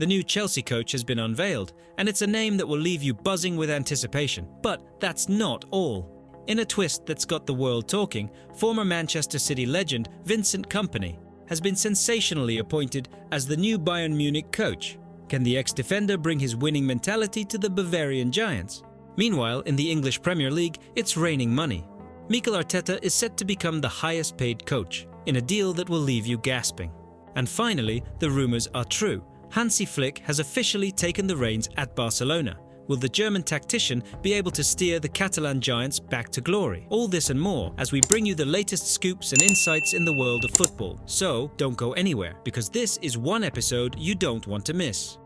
The new Chelsea coach has been unveiled, and it's a name that will leave you buzzing with anticipation. But that's not all. In a twist that's got the world talking, former Manchester City legend Vincent Kompany has been sensationally appointed as the new Bayern Munich coach. Can the ex-defender bring his winning mentality to the Bavarian Giants? Meanwhile, in the English Premier League, it's raining money. Mikel Arteta is set to become the highest-paid coach, in a deal that will leave you gasping. And finally, the rumours are true. Hansi Flick has officially taken the reins at Barcelona. Will the German tactician be able to steer the Catalan Giants back to glory? All this and more as we bring you the latest scoops and insights in the world of football. So don't go anywhere, because this is one episode you don't want to miss.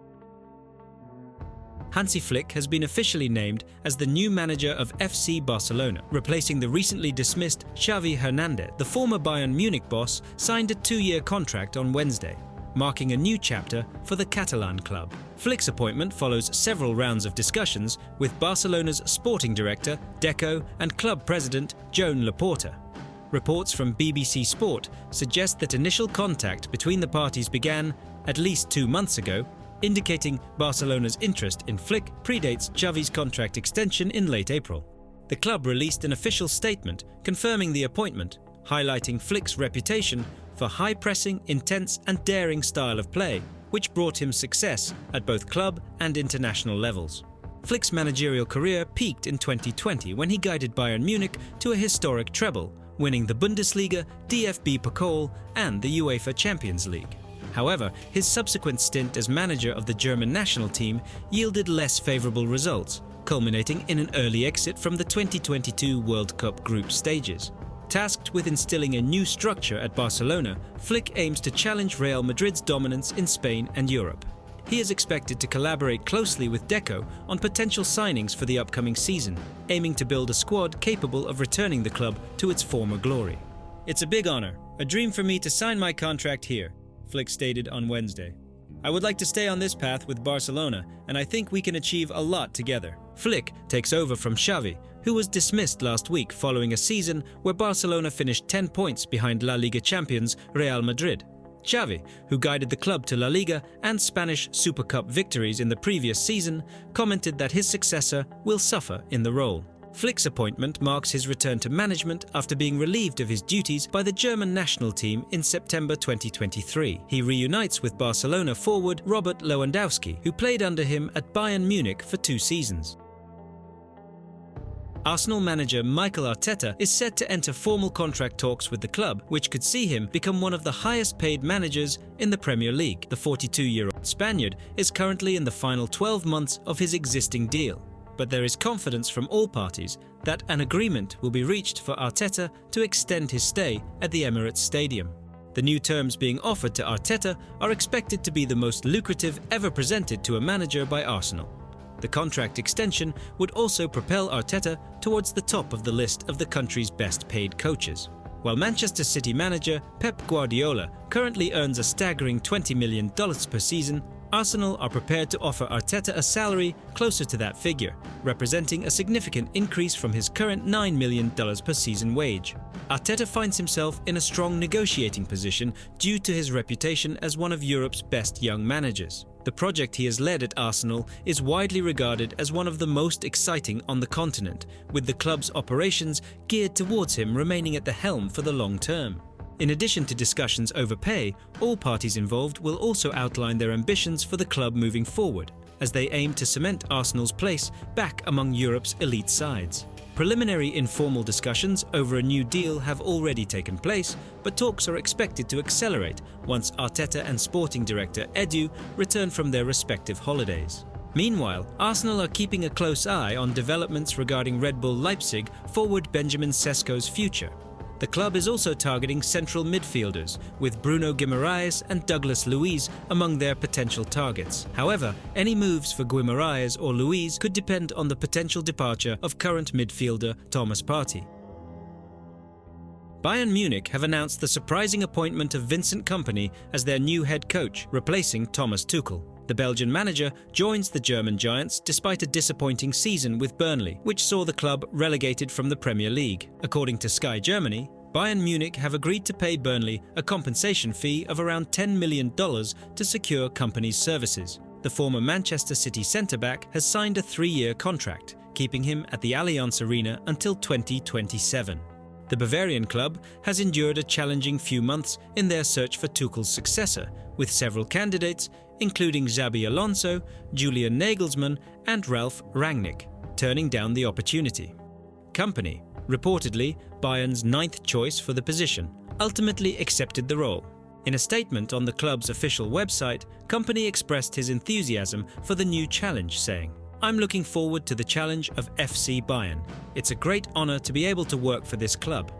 Hansi Flick has been officially named as the new manager of FC Barcelona, replacing the recently dismissed Xavi Hernandez. The former Bayern Munich boss signed a 2-year contract on Wednesday, marking a new chapter for the Catalan club. Flick's appointment follows several rounds of discussions with Barcelona's sporting director, Deco, and club president, Joan Laporta. Reports from BBC Sport suggest that initial contact between the parties began at least 2 months ago, indicating Barcelona's interest in Flick predates Xavi's contract extension in late April. The club released an official statement confirming the appointment, highlighting Flick's reputation for high-pressing, intense and daring style of play, which brought him success at both club and international levels. Flick's managerial career peaked in 2020 when he guided Bayern Munich to a historic treble, winning the Bundesliga, DFB Pokal and the UEFA Champions League. However, his subsequent stint as manager of the German national team yielded less favourable results, culminating in an early exit from the 2022 World Cup group stages. Tasked with instilling a new structure at Barcelona, Flick aims to challenge Real Madrid's dominance in Spain and Europe. He is expected to collaborate closely with Deco on potential signings for the upcoming season, aiming to build a squad capable of returning the club to its former glory. "It's a big honour, a dream for me to sign my contract here," Flick stated on Wednesday. "I would like to stay on this path with Barcelona, and I think we can achieve a lot together." Flick takes over from Xavi, who was dismissed last week following a season where Barcelona finished 10 points behind La Liga champions Real Madrid. Xavi, who guided the club to La Liga and Spanish Super Cup victories in the previous season, commented that his successor will suffer in the role. Flick's appointment marks his return to management after being relieved of his duties by the German national team in September 2023. He reunites with Barcelona forward Robert Lewandowski, who played under him at Bayern Munich for 2 seasons. Arsenal manager Mikel Arteta is set to enter formal contract talks with the club, which could see him become one of the highest-paid managers in the Premier League. The 42-year-old Spaniard is currently in the final 12 months of his existing deal, but there is confidence from all parties that an agreement will be reached for Arteta to extend his stay at the Emirates Stadium. The new terms being offered to Arteta are expected to be the most lucrative ever presented to a manager by Arsenal. The contract extension would also propel Arteta towards the top of the list of the country's best-paid coaches. While Manchester City manager Pep Guardiola currently earns a staggering $20 million per season, Arsenal are prepared to offer Arteta a salary closer to that figure, representing a significant increase from his current $9 million per season wage. Arteta finds himself in a strong negotiating position due to his reputation as one of Europe's best young managers. The project he has led at Arsenal is widely regarded as one of the most exciting on the continent, with the club's operations geared towards him remaining at the helm for the long term. In addition to discussions over pay, all parties involved will also outline their ambitions for the club moving forward, as they aim to cement Arsenal's place back among Europe's elite sides. Preliminary informal discussions over a new deal have already taken place, but talks are expected to accelerate once Arteta and sporting director Edu return from their respective holidays. Meanwhile, Arsenal are keeping a close eye on developments regarding Red Bull Leipzig forward Benjamin Sesko's future. The club is also targeting central midfielders, with Bruno Guimaraes and Douglas Luiz among their potential targets. However, any moves for Guimaraes or Luiz could depend on the potential departure of current midfielder Thomas Partey. Bayern Munich have announced the surprising appointment of Vincent Kompany as their new head coach, replacing Thomas Tuchel. The Belgian manager joins the German Giants despite a disappointing season with Burnley, which saw the club relegated from the Premier League. According to Sky Germany, Bayern Munich have agreed to pay Burnley a compensation fee of around $10 million to secure Kompany's services. The former Manchester City centre-back has signed a 3-year contract, keeping him at the Allianz Arena until 2027. The Bavarian club has endured a challenging few months in their search for Tuchel's successor, with several candidates, including Xabi Alonso, Julian Nagelsmann and Ralf Rangnick, turning down the opportunity. Kompany, reportedly Bayern's 9th choice for the position, ultimately accepted the role. In a statement on the club's official website, Kompany expressed his enthusiasm for the new challenge, saying, "I'm looking forward to the challenge of FC Bayern. It's a great honor to be able to work for this club.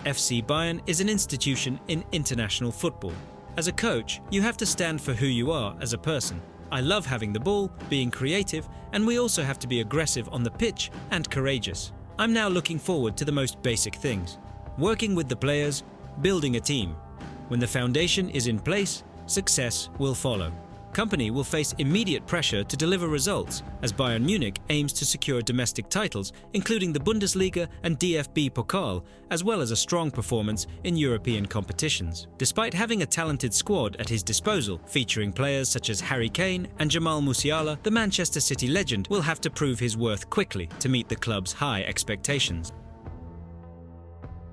FC Bayern is an institution in international football. As a coach, you have to stand for who you are as a person. I love having the ball, being creative, and we also have to be aggressive on the pitch and courageous. I'm now looking forward to the most basic things. Working with the players, building a team. When the foundation is in place, success will follow." Kompany will face immediate pressure to deliver results as Bayern Munich aims to secure domestic titles, including the Bundesliga and DFB Pokal, as well as a strong performance in European competitions. Despite having a talented squad at his disposal, featuring players such as Harry Kane and Jamal Musiala, the Manchester City legend will have to prove his worth quickly to meet the club's high expectations.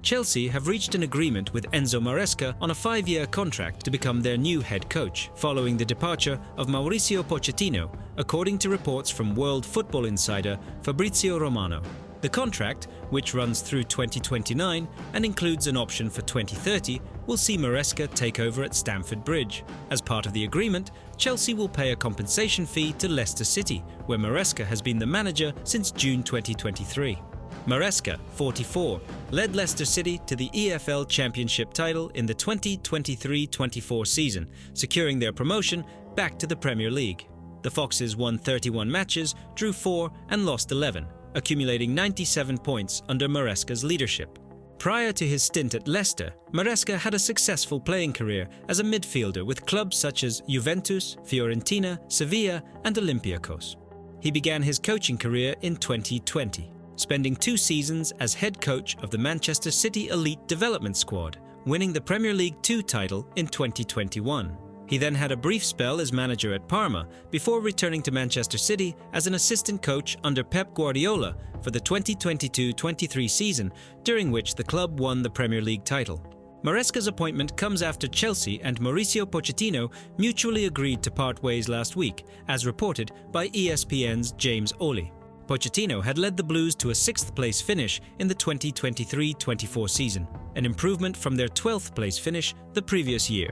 Chelsea have reached an agreement with Enzo Maresca on a 5-year contract to become their new head coach, following the departure of Mauricio Pochettino, according to reports from World Football Insider Fabrizio Romano. The contract, which runs through 2029 and includes an option for 2030, will see Maresca take over at Stamford Bridge. As part of the agreement, Chelsea will pay a compensation fee to Leicester City, where Maresca has been the manager since June 2023. Maresca, 44, led Leicester City to the EFL Championship title in the 2023-24 season, securing their promotion back to the Premier League. The Foxes won 31 matches, drew 4 and lost 11, accumulating 97 points under Maresca's leadership. Prior to his stint at Leicester, Maresca had a successful playing career as a midfielder with clubs such as Juventus, Fiorentina, Sevilla and Olympiacos. He began his coaching career in 2020. Spending 2 seasons as head coach of the Manchester City Elite Development Squad, winning the Premier League 2 title in 2021. He then had a brief spell as manager at Parma before returning to Manchester City as an assistant coach under Pep Guardiola for the 2022-23 season, during which the club won the Premier League title. Maresca's appointment comes after Chelsea and Mauricio Pochettino mutually agreed to part ways last week, as reported by ESPN's James Oley. Pochettino had led the Blues to a 6th-place finish in the 2023-24 season, an improvement from their 12th-place finish the previous year.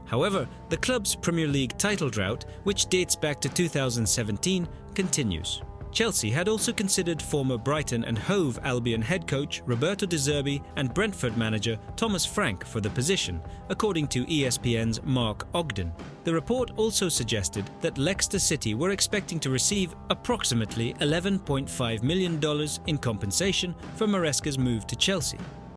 However, the club's Premier League title drought, which dates back to 2017, continues. Chelsea had also considered former Brighton and Hove Albion head coach Roberto De Zerbi and Brentford manager Thomas Frank for the position, according to ESPN's Mark Ogden. The report also suggested that Leicester City were expecting to receive approximately $11.5 million in compensation for Maresca's move to Chelsea.